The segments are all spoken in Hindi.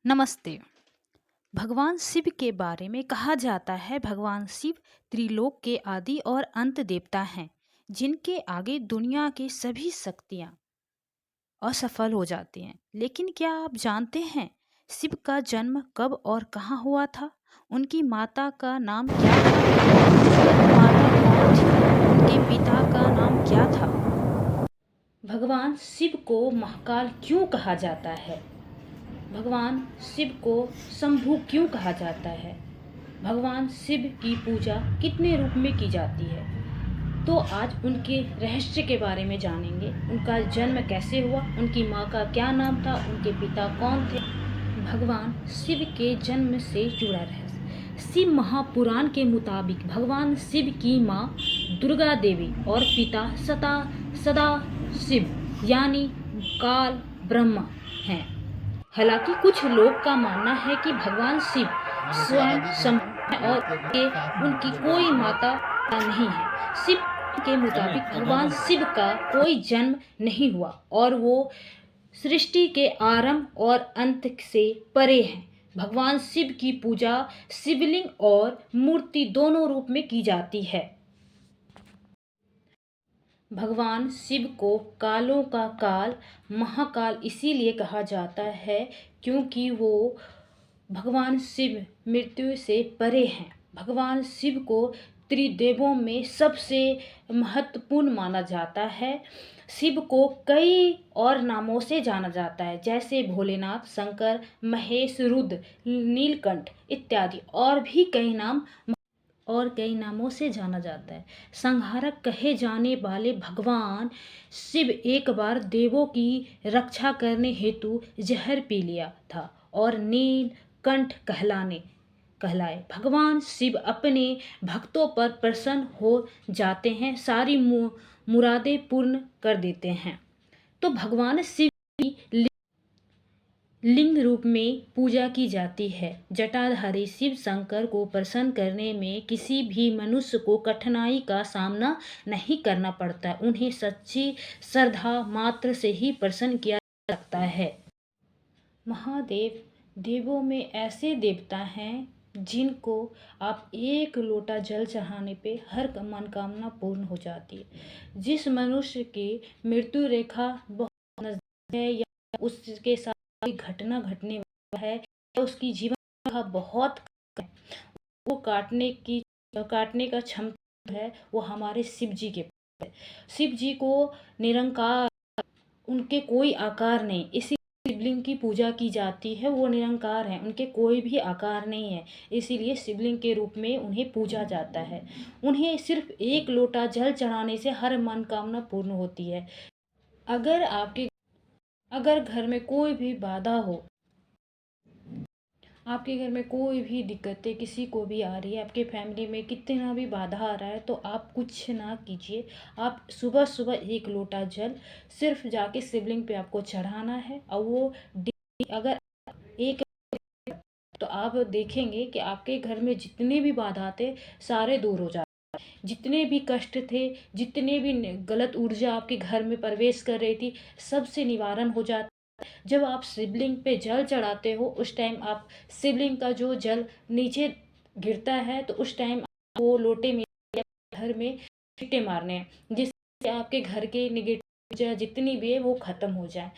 नमस्ते। भगवान शिव के बारे में कहा जाता है भगवान शिव त्रिलोक के आदि और अंत देवता हैं जिनके आगे दुनिया की सभी शक्तियां असफल हो जाती हैं। लेकिन क्या आप जानते हैं शिव का जन्म कब और कहाँ हुआ था? उनकी माता का नाम क्या था? उनकी माता कौन थी? उनके पिता का नाम क्या था? भगवान शिव को महाकाल क्यों कहा जाता है? भगवान शिव को शंभु क्यों कहा जाता है? भगवान शिव की पूजा कितने रूप में की जाती है? तो आज उनके रहस्य के बारे में जानेंगे। उनका जन्म कैसे हुआ, उनकी माँ का क्या नाम था, उनके पिता कौन थे। भगवान शिव के जन्म से जुड़ा रहस्य। शिव महापुराण के मुताबिक भगवान शिव की माँ दुर्गा देवी और पिता सदा शिव यानी काल ब्रह्मा हैं। हालांकि कुछ लोग का मानना है कि भगवान शिव स्वयं शंभु हैं और उनकी कोई माता नहीं है। शिव के मुताबिक भगवान शिव का कोई जन्म नहीं हुआ और वो सृष्टि के आरंभ और अंत से परे हैं। भगवान शिव की पूजा शिवलिंग और मूर्ति दोनों रूप में की जाती है। भगवान शिव को कालों का काल महाकाल इसीलिए कहा जाता है क्योंकि वो भगवान शिव मृत्यु से परे हैं। भगवान शिव को त्रिदेवों में सबसे महत्वपूर्ण माना जाता है। शिव को कई और नामों से जाना जाता है जैसे भोलेनाथ, शंकर, महेश, रुद्र, नीलकंठ इत्यादि और कई नामों से जाना जाता है। संहारक कहे जाने वाले भगवान शिव एक बार देवों की रक्षा करने हेतु जहर पी लिया था और नीलकंठ कहलाए। भगवान शिव अपने भक्तों पर प्रसन्न हो जाते हैं, सारी मुरादें पूर्ण कर देते हैं। तो भगवान शिव की लिंग रूप में पूजा की जाती है। जटाधारी शिव शंकर को प्रसन्न करने में किसी भी मनुष्य को कठिनाई का सामना नहीं करना पड़ता। उन्हें सच्ची श्रद्धा मात्र से ही प्रसन्न किया जा सकता है। महादेव देवों में ऐसे देवता हैं जिनको आप एक लोटा जल चढ़ाने पे हर मनोकामना पूर्ण हो जाती है। जिस मनुष्य की मृत्यु रेखा बहुत नजदीक है या उसके साथ कोई घटना घटने वाला है या उसकी जीवन रेखा बहुत कम है, वो काटने का क्षमता है वो हमारे शिव जी के पास है। शिव जी को निरंकार, उनके कोई आकार नहीं, इसी शिवलिंग की पूजा की जाती है। वो निरंकार हैं, उनके कोई भी आकार नहीं है, इसीलिए शिवलिंग के रूप में उन्हें पूजा जाता है। उन्हें सिर्फ एक लोटा जल चढ़ाने से हर मनोकामना पूर्ण होती है। अगर घर में कोई भी बाधा हो, आपके घर में कोई भी दिक्कतें किसी को भी आ रही है, आपके फैमिली में कितना भी बाधा आ रहा है, तो आप कुछ ना कीजिए। आप सुबह सुबह एक लोटा जल सिर्फ जाके शिवलिंग पे आपको चढ़ाना है और वो अगर एक तो आप देखेंगे कि आपके घर में जितने भी बाधा थे सारे दूर हो जाते। जितने भी कष्ट थे, जितने भी गलत ऊर्जा आपके घर में प्रवेश कर रही थी, सबसे निवारण हो जाता। जब आप शिवलिंग पे जल चढ़ाते हो उस टाइम आप शिवलिंग का जो जल नीचे गिरता है तो उस टाइम वो लोटे में घर में छींटे मारने हैं जिससे आपके घर के निगेटिव ऊर्जा जितनी भी है वो खत्म हो जाए,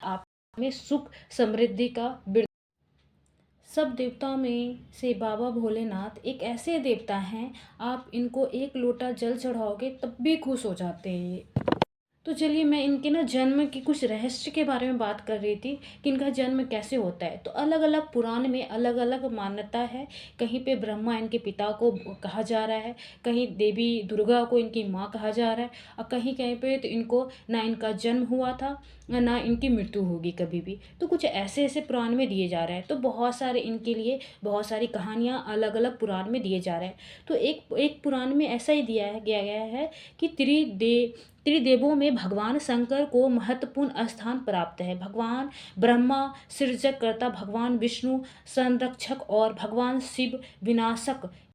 आप में सुख समृद्धि का। सब देवताओं में से बाबा भोलेनाथ एक ऐसे देवता हैं, आप इनको एक लोटा जल चढ़ाओगे तब भी खुश हो जाते हैं ये। तो चलिए मैं इनके ना जन्म की कुछ रहस्य के बारे में बात कर रही थी कि इनका जन्म कैसे होता है। तो अलग अलग पुराण में अलग अलग मान्यता है। कहीं पे ब्रह्मा इनके पिता को कहा जा रहा है, कहीं देवी दुर्गा को इनकी माँ कहा जा रहा है और कहीं कहीं पे तो इनको ना इनका जन्म हुआ था ना इनकी मृत्यु होगी कभी भी। तो कुछ ऐसे ऐसे पुराण में दिए जा रहे हैं। तो बहुत सारे इनके लिए बहुत सारी कहानियाँ अलग अलग पुराण में दिए जा रहे हैं। तो एक पुराण में ऐसा ही गया है कि त्रिदेवों में भगवान शंकर को महत्वपूर्ण स्थान प्राप्त है। भगवान ब्रह्मा सृजक कर्ता, भगवान विष्णु संरक्षक और भगवान शिव विनाशक